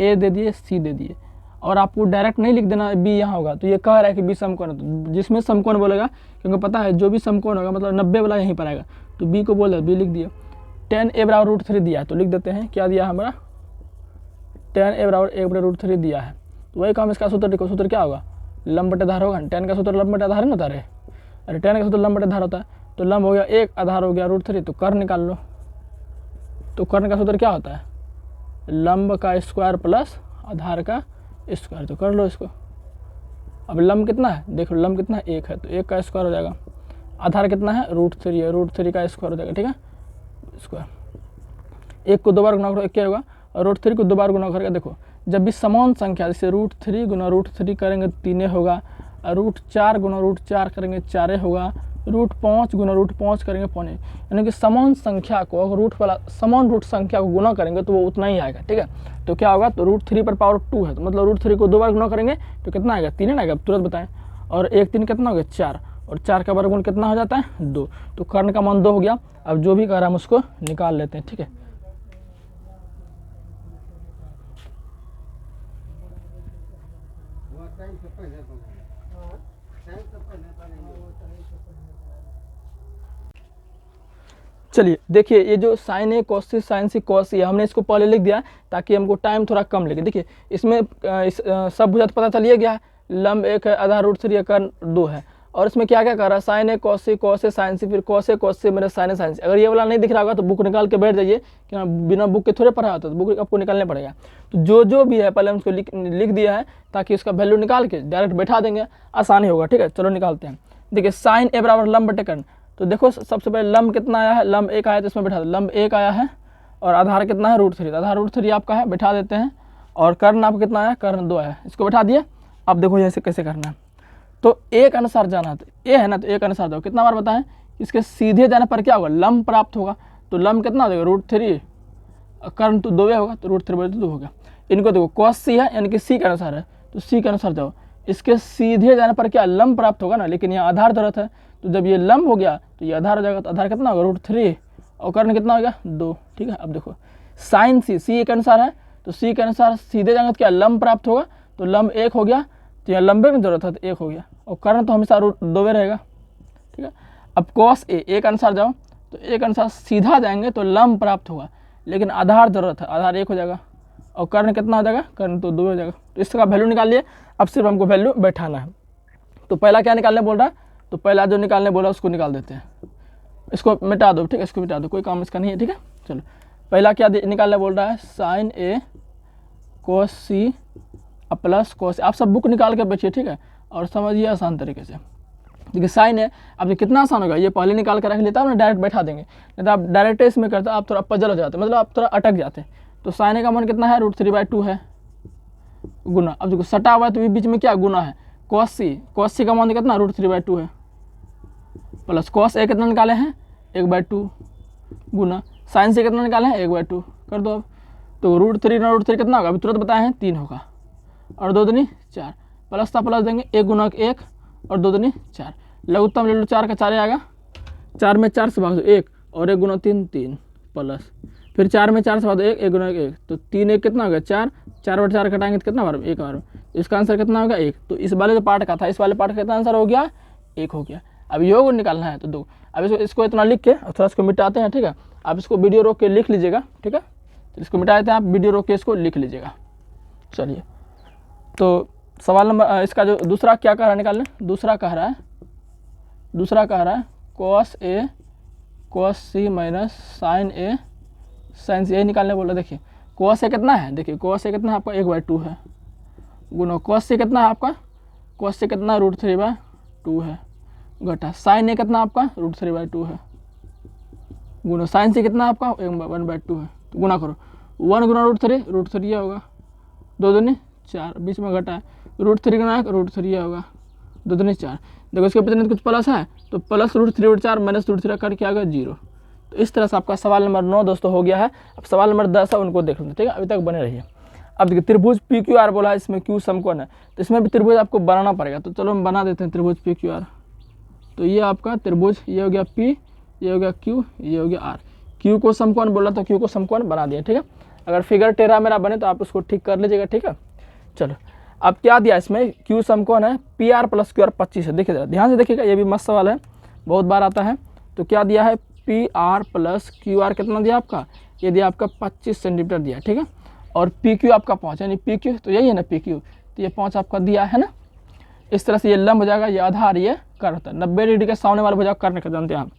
A दे दिए, C दे दिए, और आपको डायरेक्ट नहीं लिख देना B यहाँ होगा। तो ये कह रहा है कि B समकोण है, तो जिसमें समकोण बोलेगा, क्योंकि पता है जो भी समकोण होगा मतलब 90 वाला यहीं पर आएगा, तो B को बोल B लिख दिया। tan A बराबर √3 दिया है, तो लिख देते हैं क्या दिया है हमारा? tan A बराबर 1/√3 दिया है। तो वही काम इसका सूत्र लिखो। सूत्र क्या होगा? लंब बटे आधार होगा। tan का सूत्र लंब बटे आधार नहीं होता रे? अरे tan का सूत्र लंब बटे आधार होता है। तो लंब हो गया 1, आधार हो गया √3, तो कर्ण निकाल लो। तो कर्ण का सूत्र क्या होता है? लंब का स्क्वायर प्लस आधार का स्क्वायर, तो कर लो इसको। अब लंब कितना है? देखो लंब कितना है? 1 है, तो 1 का स्क्वायर हो जाएगा। आधार कितना है? √3 है, √3 का स्क्वायर हो जाएगा, ठीक है, स्क्वायर। 1 को 2 बार गुना करो 1 क्या होगा, और √3 को 2 बार गुना करके देखो, जब भी समान संख्या, जैसे √3 गुना √3 करेंगे 3 होगा, √4 गुना √4 करेंगे 4 होगा, √5 गुना √5 करेंगे 5, यानी कि समान संख्या को अगर समान रूट संख्या को गुना करेंगे तो वो उतना ही आएगा, ठीक है। तो क्या होगा? तो √3 पर पावर 2 है, तो मतलब √3 को 2 बार गुना करेंगे तो कितना आएगा? 3 आएगा। तुरंत बताएं। और 1 3 कितना हो गया? 4, और 4 का वर्गमूल कितना हो जाता है? 2। तो कर्ण का मान 2 हो गया। अब जो भी कह रहा है हम उसको निकाल लेते हैं, ठीक है। चलिए देखिए, ये जो साइन ए कॉस सी साइन सी कॉस सी, हमने इसको पहले लिख दिया ताकि हमको टाइम थोड़ा कम लगे। देखिए इसमें सब भुजा पता चलिए गया है, लंब 1 है, आधार √3 कर्ण 2 है, और इसमें क्या क्या कर रहा है? Sign A cos A sign सी, फिर कॉस ए मेरे साइन ए साइन सी। अगर ये वाला नहीं दिख रहा होगा तो बुक निकाल के बैठ जाइए, कि बिना बुक के थोड़े पढ़ा होता, तो बुक आपको निकालने पड़ेगा। तो जो भी है पहले हम उसको लिख दिया है ताकि उसका वैल्यू निकाल के डायरेक्ट बैठा देंगे, आसानी होगा, ठीक है। चलो निकालते हैं। देखिए साइन ए बराबर लंब बटे कर्ण, तो देखो सबसे पहले लंब कितना आया है? लंब 1 आया, तो इसमें बैठा दो, लंब 1 आया है, और आधार कितना है? √3, आधार √3 आपका है, बैठा देते हैं। और कर्ण आपका कितना आया? कर्ण 2 आया, इसको बैठा दिए। अब देखो यहाँ से कैसे करना है, तो एक अनुसार जाना है, तो ए है ना, तो एक अनुसार जाओ। कितना बार बताएं? इसके सीधे जाने पर क्या होगा? लंब प्राप्त होगा। तो लंब कितना हो जाएगा? √3, कर्ण तो 2 होगा, तो √3/2 हो गया। इनको देखो कॉस सी है, यानी कि सी के अनुसार है, तो सी के अनुसार जाओ। इसके सीधे जाने पर क्या? लंब प्राप्त होगा ना, लेकिन यहाँ आधार जरूरत है, तो जब ये लंब हो गया तो ये आधार हो जाएगा। तो आधार कितना होगा? √3, और कर्ण कितना हो गया? 2, ठीक है। अब देखो साइन सी के अनुसार है, तो सी के अनुसार सीधे जाएंगे तो क्या? लंब प्राप्त होगा, तो लंब 1 हो गया, तो यहाँ लंबे की जरूरत है, तो 1 हो गया, और कर्ण तो हमेशा √2 रहेगा, ठीक है। अब कॉस ए के अनुसार जाओ तो ए के अनुसार सीधा जाएंगे तो लंब प्राप्त होगा, लेकिन आधार जरूरत है, आधार 1 हो जाएगा और कर्ण कितना हो जाएगा, कर्ण तो 2 हो जाएगा। तो इसका वैल्यू निकालिए, अब सिर्फ हमको वैल्यू बैठाना है। तो पहला क्या निकालने बोल रहा है, तो पहला जो निकालने बोला उसको निकाल देते हैं, इसको मिटा दो, ठीक है, इसको मिटा दो, कोई काम इसका नहीं है, ठीक है। चलो पहला क्या निकालने बोल रहा है, साइन ए कोस सी प्लस कोस, आप सब बुक निकाल के बैठिए, ठीक है, और समझिए आसान तरीके से। देखिए साइन है, अब ये कितना आसान होगा, ये पहले निकाल कर रख लेता है ना, डायरेक्ट बैठा देंगे, नहीं तो आप डायरेक्ट इसमें करते आप थोड़ा पजल हो जाते, मतलब आप थोड़ा अटक जाते। तो साइन ए का मान कितना है, √3/2 है गुना, अब देखो सटा हुआ है तो बीच में क्या गुना है, कॉस सी का मान कितना √3/2 है, प्लस कॉस ए कितना निकाले हैं 1/2 गुना साइन से कितना निकाले हैं 1/2 कर दो। अब तो √3 ना √3 कितना होगा, अभी तुरंत बताए हैं 3 होगा, और 2 दूनी 4, प्लस था प्लस देंगे 1 गुना 1 और 2 दूनी 4, लघुत्तम ले लो 4 का 4 आएगा, 4 में 4 से भाग दो 1 और 1 गुना 3 3 प्लस फिर 4 में 4 से भाग दो 1 1 गुना 1 तो 3 1 कितना हो गया 4, 4/4 घटाएंगे तो कितना बार 1 बार, तो इसका आंसर कितना होगा 1। तो इस वाले जो पार्ट का था इस वाले पार्ट का कितना आंसर हो गया 1 हो गया। अब योग निकालना है तो 2, अब इसको इतना लिख के और थोड़ा इसको मिटाते हैं, ठीक है। आप इसको वीडियो रोक के लिख लीजिएगा, ठीक है, तो इसको मिटा देते हैं, आप वीडियो रोक के इसको लिख लीजिएगा। चलिए तो सवाल नंबर इसका जो दूसरा क्या कह रहा है निकालने, दूसरा कह रहा है cos A cos C minus sign ए निकालने बोला। देखिए कॉस ए कितना है, देखिए कॉस ए कितना है आपका 1/2 है गुना कॉस सी कितना है आपका, कॉस सी कितना √3/2 है घटा साइन ए कितना आपका √3/2 है गुना साइन से कितना आपका 1/2 है, तो गुना करो 1 गुना √3 होगा, 2 दूनी 4 बीच में घटा है √3 गुना √3 होगा, 2 दूनी 4, देखो इसके पीछे कुछ प्लस है तो प्लस √3/4 माइनस √3 कर क्या आ गया 0। तो इस तरह से आपका सवाल नंबर 9 दोस्तों हो गया है। अब सवाल नंबर 10 है उनको देख लेते, ठीक है, अभी तक बने रहिए। अब देखिए त्रिभुज PQR बोला है, इसमें Q समकोण है तो इसमें भी त्रिभुज आपको बनाना पड़ेगा, तो चलो हम बना देते हैं त्रिभुज PQR। तो ये आपका त्रिभुज, ये हो गया P, ये हो गया Q, ये हो गया R। Q को समकोण बोला तो Q को समकोण बना दिया, ठीक है। अगर फिगर टेढ़ा मेरा बने तो आप उसको ठीक कर लीजिएगा, ठीक है। चलो अब क्या दिया इसमें, Q समकोण है PR + QR 25 है, देखिए जरा ध्यान से देखिएगा, ये भी मस्त सवाल है, बहुत बार आता है। तो क्या दिया है PR + QR कितना दिया आपका, ये दिया आपका 25 सेंटीमीटर दिया, ठीक है। और PQ आपका 5 यानी PQ तो यही है ना PQ, तो ये 5 आपका दिया है ना। इस तरह से ये लंब हो जाएगा, ये आधार, ये कर्ण होता है, 90 डिग्री के सामने वाला भुजा कर्ण का जानते हैं आप।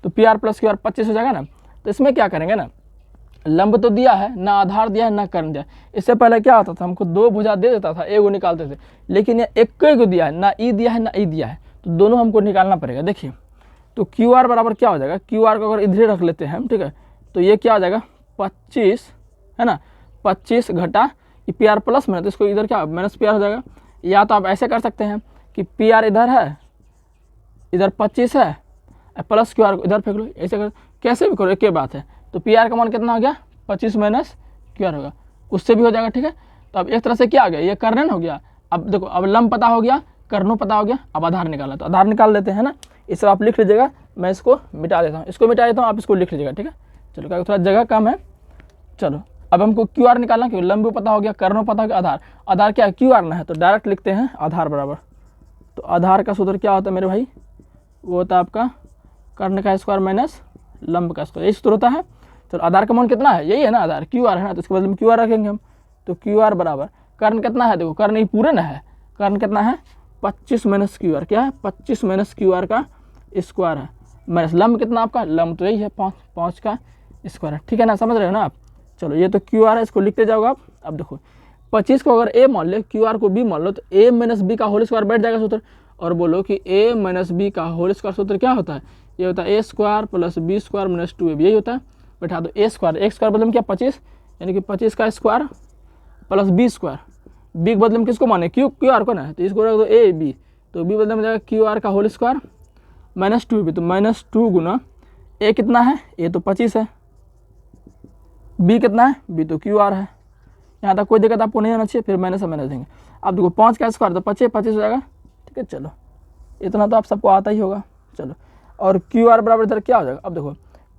तो PR + QR 25 हो जाएगा ना। तो इसमें क्या करेंगे ना, लंब तो दिया है ना, आधार दिया है ना कर्ण दिया। इससे पहले क्या होता था, हमको 2 भुजा दे देता था, एगो निकालते थे, लेकिन ये एक को दिया है, ना ई दिया है ना ई दिया है, तो दोनों हमको निकालना पड़ेगा। देखिए तो QR बराबर क्या हो जाएगा, QR को अगर इधर रख लेते हैं हम, ठीक है, तो ये क्या हो जाएगा 25 है ना, 25 घटा ये PR प्लस में, तो इसको इधर क्या माइनस PR हो जाएगा। या तो आप ऐसे कर सकते हैं कि PR इधर है, इधर 25 है, प्लस QR को इधर फेंक लो, ऐसे कर, कैसे भी करो एक ही बात है। तो PR का मान कितना हो गया 25 माइनस QR होगा, उससे भी हो जाएगा, ठीक है। तो अब एक तरह से क्या आ गया, ये कर्ण हो गया। अब देखो अब लंब पता हो गया, कर्णों पता हो गया, अब आधार निकालना, तो आधार निकाल लेते हैं ना। इसे आप लिख लीजिएगा, मैं इसको मिटा देता हूँ, इसको मिटा देता हूँ, आप इसको लिख लीजिएगा, ठीक है। चलो क्या थोड़ा जगह कम है। चलो अब हमको QR निकालना, क्योंकि लंब पता हो गया, कर्णों पता हो गया, आधार क्या है QR ना है, तो डायरेक्ट लिखते हैं आधार बराबर। तो आधार का सूत्र क्या होता है मेरे भाई, वो होता है आपका कर्ण का स्क्वायर माइनस लंब का स्क्वायर, यही सूत्र होता है। चलो आधार का मान कितना है, यही है ना आधार, QR है ना, तो इसके बदले में QR रखेंगे हम। तो QR बराबर कर्ण कितना है, देखो कर्ण ये पूरे ना है, कर्ण कितना है 25 माइनस QR, क्या है 25 माइनस QR का स्क्वायर है, माइनस लंब कितना आपका, लंब तो यही है 5 का स्क्वायर है, ठीक है ना, समझ रहे हो ना आप। चलो ये तो QR है, इसको लिखते जाओगे आप। अब देखो 25 को अगर A मान ले, QR को B मान लो, तो A माइनस B का होल स्क्वायर बैठ जाएगा सूत्र, और बोलो कि A माइनस B का होल स्क्वायर सूत्र क्या होता है, ये होता है A square + B square minus 2AB, यही होता है। बैठा दो A स्क्वायर, एक स्क्वायर बदले में क्या 25, यानी कि 25 का square plus B square, B के बदले में किसको माने QR को ना, तो इसको रख दो AB, तो B बदले में जाएगा QR का होल स्क्वायर माइनस 2AB, तो माइनस 2 गुना A कितना है, A तो 25 है, B कितना है, B तो QR है। यहाँ तक कोई दिक्कत आपको नहीं आना चाहिए, फिर माइनस देंगे। अब देखो 5 का स्क्वायर तो 25 हो जाएगा, ठीक है। चलो इतना तो आप सबको आता ही होगा। चलो और QR बराबर इधर क्या हो जाएगा, अब देखो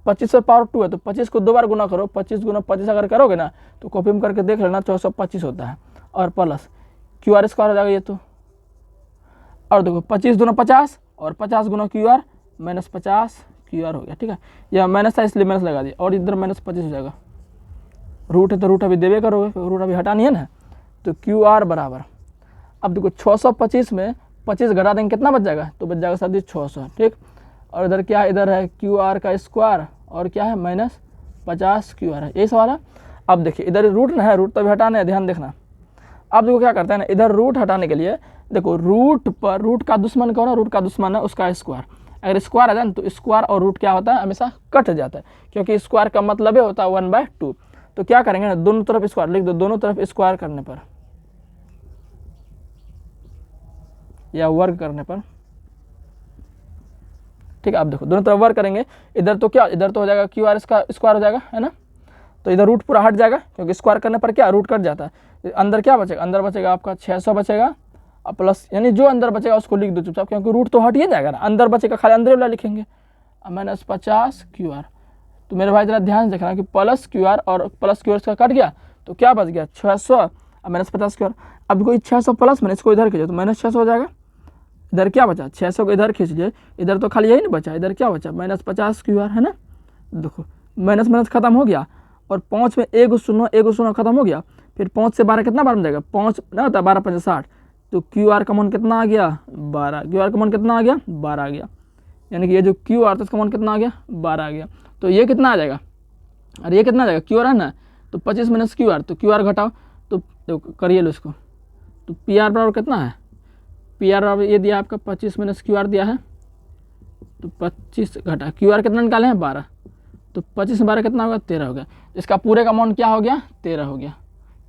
25 से पावर 2 है, तो 25 को 2 बार गुना करो, 25 गुना 25 अगर करोगे ना तो कॉपी में करके देख लेना 425 होता है, और प्लस QR स्क्वायर हो जाएगा ये तो, और देखो 25 दूना 50 और 50 गुना QR -50 QR हो गया, ठीक है। या माइनस था इसलिए माइनस लगा दिया, और इधर -25 हो जाएगा। रूट है तो रूट अभी देवे करोगे, रूट अभी हटानी है ना, तो QR बराबर, अब देखो 625 में 25 घटा देंगे कितना बच जाएगा, तो बच जाएगा सर जी 600, ठीक। और इधर क्या है, इधर है QR का स्क्वायर और क्या है -50 QR है, यही सवाल है। अब देखिए इधर रूट ना है, रूट तो अभी हटाना है, ध्यान देखना। अब देखो क्या करते हैं ना, इधर रूट हटाने के लिए देखो रूट पर, रूट का दुश्मन कौन है, रूट का दुश्मन है उसका स्क्वायर। अगर स्क्वायर आ जाए ना तो स्क्वायर और रूट क्या होता है, हमेशा कट जाता है, क्योंकि स्क्वायर का मतलब ही होता है 1/2। तो क्या करेंगे ना, दोनों तरफ स्क्वायर लिख दो, दोनों तरफ स्क्वायर करने पर या वर्ग करने पर, ठीक है। आप देखो दोनों तरफ वर्ग करेंगे, इधर तो क्या, इधर तो हो जाएगा QR इसका स्क्वायर हो जाएगा, है ना, तो इधर रूट पूरा हट जाएगा, क्योंकि स्क्वायर करने पर क्या रूट कट जाता है। अंदर क्या बचेगा, अंदर बचेगा आपका 600 बचेगा, और प्लस यानी जो अंदर बचेगा उसको लिख दो चुपचाप, क्योंकि रूट तो हट ही जाएगा ना, अंदर बचेगा खाली अंदर वाला लिखेंगे, -50 QR। तो मेरे भाई जरा ध्यान से देखना कि प्लस QR और प्लस QR का कट गया तो क्या बच गया 600 और -50 QR। अब कोई 600 प्लस मैंने इसको इधर खींचो तो -600 हो जाएगा। इधर क्या बचा 600 को इधर खींच लिए, इधर तो खाली यही नहीं बचा, इधर क्या बचा -50 QR, है ना। देखो माइनस खत्म हो गया, और 5 में एक शून्य खत्म हो गया, फिर 5 से 12 कितना बार बन जाएगा, 5 ना होता 12 5 60, तो QR का मान कितना आ गया 12, QR का मान कितना आ गया 12 आ गया, यानी कि ये जो QR था इसका मान कितना आ गया 12 आ गया। तो ये कितना आ जाएगा, अरे ये कितना आ जाएगा QR है ना, तो 25 - QR, तो QR घटाओ, तो देखो करिए लो इसको, तो PR बराबर कितना है, PR बराबर ये दिया आपका 25 - QR दिया है, तो 25 घटा QR कितना निकाले हैं 12, तो 25 में 12 कितना होगा 13 हो गया। इसका पूरे का अमाउंट क्या हो गया 13 हो गया,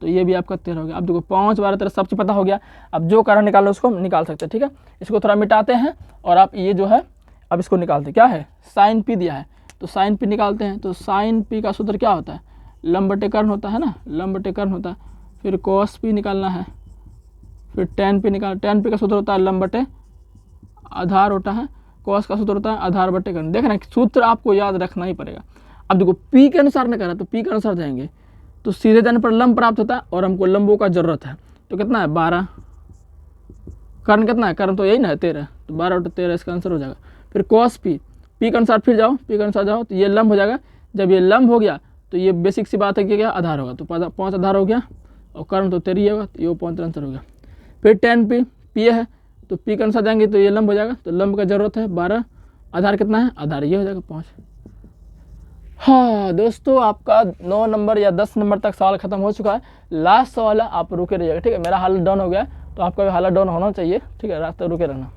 तो ये भी आपका 13 हो गया। अब देखो 5 12 13 सब चीज़ पता हो गया, अब जो कारण निकालो उसको निकाल सकते हैं, ठीक है। इसको थोड़ा मिटाते हैं और आप ये जो है अब इसको निकालते, क्या है साइन P दिया है, तो साइन P निकालते हैं। तो साइन P का सूत्र क्या होता है, लंब बटे कर्ण होता है ना, लंब बटे कर्ण होता है, फिर cos P निकालना है, फिर tan P निकाल, tan P का सूत्र होता है लंब बटे आधार होता है, cos का सूत्र होता है आधार बटे कर्ण। देखना सूत्र आपको याद रखना ही पड़ेगा। अब देखो P के अनुसार ने करा तो P के अनुसार जाएंगे, तो सीधे जाने पर लंब प्राप्त होता है, और हमको लंबों का जरूरत है, तो कितना है 12, कर्ण कितना है, कर्ण तो यही ना है 13, तो 12 बटे 13 इसका आंसर हो जाएगा। फिर cos P, P के अनुसार फिर जाओ, P के अनुसार जाओ तो ये लंब हो जाएगा। जब ये लंब हो गया तो ये बेसिक सी बात है कि क्या आधार होगा, तो 5 आधार हो गया, और कर्ण तो 13 होगा, तो ये 5 आंसर हो गया। फिर tan P, P है तो P के अनुसार जाएंगे तो ये लंब हो जाएगा, तो लंब का जरूरत है 12, आधार कितना है, आधार ये हो जाएगा 5। हाँ दोस्तों, आपका 9 नंबर या 10 नंबर तक सवाल खत्म हो चुका है। लास्ट सवाल है, आप रुके रहिएगा, ठीक है। मेरा हालत डाउन हो गया तो आपका भी हालत डाउन होना चाहिए, ठीक है, रास्ते रुके रहना।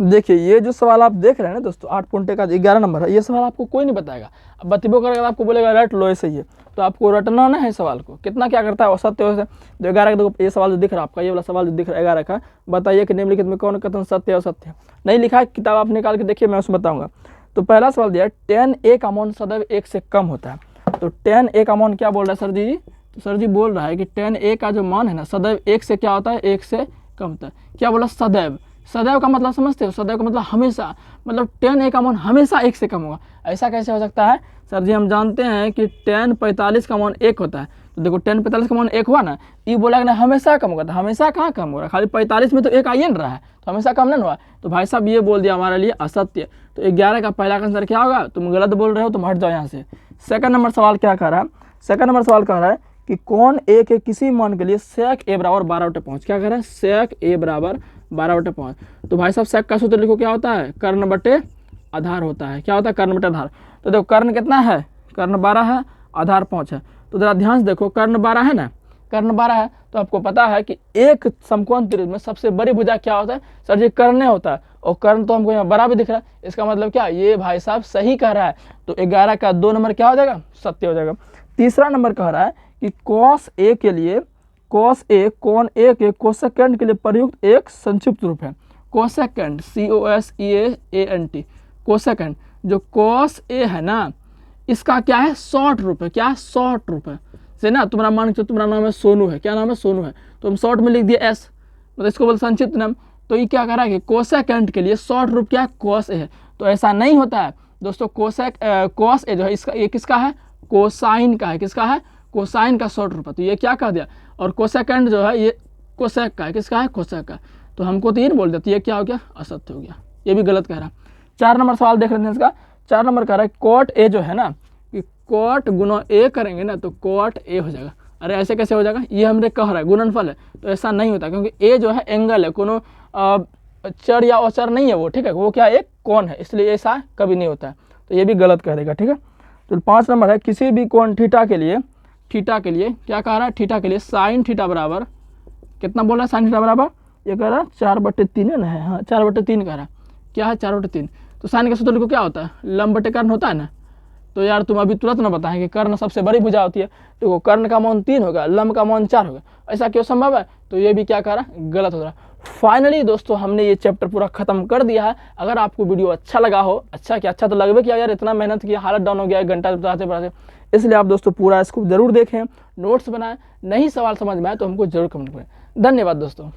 देखिए ये जो सवाल आप देख रहे हैं ना दोस्तों, 8 पुंटे का 11 नंबर है, ये सवाल आपको कोई नहीं बताएगा। अब बतिबो करेगा आपको बोलेगा रट लो ऐसे ही है, तो आपको रटना ना है सवाल को, कितना क्या करता है असत्य हो से। तो 11 का देखो ये सवाल जो दिख रहा है आपका, ये वाला सवाल जो दिख रहा है 11 का, बताइए कि निम्नलिखित में कौन कथन सत्य है असत्य है। नहीं लिखा है, किताब आप निकाल के देखिए, मैं उसमें बताऊंगा। तो पहला सवाल दिया tan A का मान सदैव 1 से कम होता है। तो tan A का मान क्या बोल रहा है सर जी, तो सर जी बोल रहा है कि tan A का जो मान है ना सदैव 1 से क्या होता है, 1 से कम होता है। क्या बोला सदैव, सदैव का मतलब समझते हो, सदैव का मतलब हमेशा, मतलब tan A का मान हमेशा 1 से कम होगा। ऐसा कैसे हो सकता है सर जी, हम जानते हैं कि tan 45 का मान 1 होता है, तो देखो tan 45 का मान 1 हुआ ना, ये बोला कि ना हमेशा कम होगा, तो हमेशा कहाँ कम हो रहा है, खाली 45 में तो 1 आइए रहा है, तो हमेशा कम नहीं हुआ। तो भाई साहब ये बोल दिया हमारे लिए असत्य। तो 11 का पहला आंसर क्या होगा, तुम गलत बोल रहे हो, तुम हट जाओ यहाँ से। सेकंड नंबर सवाल क्या कह रहा है, सेकंड नंबर सवाल कह रहा है कि कौन A के किसी मान के लिए sec A बराबर 12/5, क्या कह रहा है sec A बराबर 12/5। तो भाई साहब sec का सूत्र लिखो, क्या होता है कर्ण बटे आधार होता है, क्या होता है कर्ण बटे आधार। तो देखो कर्ण कितना है, कर्ण 12 है, आधार 5 है। तो जरा ध्यान से देखो, कर्ण 12 है ना, कर्ण 12 है, तो आपको पता है कि एक समकोण त्रिभुज में सबसे बड़ी भुजा क्या होता है सर जी, कर्ण होता है, और कर्ण तो हमको यहाँ बड़ा भी दिख रहा है, इसका मतलब क्या, ये भाई साहब सही कह रहा है। तो 11 का 2 नंबर क्या हो जाएगा, सत्य हो जाएगा। तीसरा नंबर कह रहा है कि cos A के लिए, cos A कोण A के कोसेकेंड के लिए प्रयुक्त एक संक्षिप्त रूप है, कोसेकेंड COSEANT, कोसेकेंड। जो cos A है ना, इसका क्या है शॉर्ट रूप है, क्या है शॉर्ट रूप है से ना, तुम्हारा मान के तुम्हारा नाम है सोनू है, क्या नाम है सोनू है, तो हम शॉर्ट में लिख दिए S, मतलब इसको बोल संक्षिप्त नाम। तो ये क्या कह रहा है कि कोसेकेंड के लिए शॉर्ट रूप क्या है cos A है। तो ऐसा नहीं होता है दोस्तों, cos A जो है इसका, ये किसका है, कोसाइन का है, किसका है कोसाइन का शॉर्ट रूप है। तो ये क्या कह दिया, और कोसेकेंड जो है ये कोसेक का है, किसका है कोसेक का। तो हमको तो ये नहीं बोल देते, ये क्या हो गया असत्य हो गया, ये भी गलत कह रहा है। 4 नंबर सवाल देख लेते हैं इसका। 4 नंबर कह रहा है कॉट ए जो है ना, कि कॉट गुना ए करेंगे ना तो कॉट ए हो जाएगा। अरे ऐसे कैसे हो जाएगा, ये हमने कह रहा है गुणनफल है, तो ऐसा नहीं होता, क्योंकि ए जो है एंगल है, कोनो चर या अचर नहीं है वो, ठीक है, वो क्या एक कोण है, इसलिए ऐसा कभी नहीं होता है, तो ये भी गलत कह देगा, ठीक है। तो 5 नंबर है किसी भी कोण थीटा के लिए क्या कह रहा है, थीटा के लिए साइन थीटा बराबर कितना बोल रहा है, साइन थीटा बराबर ये कह रहा है 4/3 है ना, हाँ 4/3 कह रहा है, क्या है 4/3। तो साइन का सूत्र को क्या होता है, लंब बटे कर्ण होता है ना। तो यार तुम अभी तुरंत ना बताएं कि कर्ण सबसे बड़ी भुजा होती है, तो कर्ण का मान 3 होगा, लंब का मान 4 होगा, ऐसा क्यों संभव है, तो ये भी क्या कह रहा है, गलत हो रहा है। फाइनली दोस्तों हमने ये चैप्टर पूरा खत्म कर दिया है। अगर आपको वीडियो अच्छा लगा हो, अच्छा तो लगभग किया यार, इतना मेहनत किया, हालत डाउन हो गया है घंटा पढ़ाते, इसलिए आप दोस्तों पूरा इसको जरूर देखें, नोट्स बनाएं, नहीं सवाल समझ में आए तो हमको जरूर कमेंट करें। धन्यवाद दोस्तों।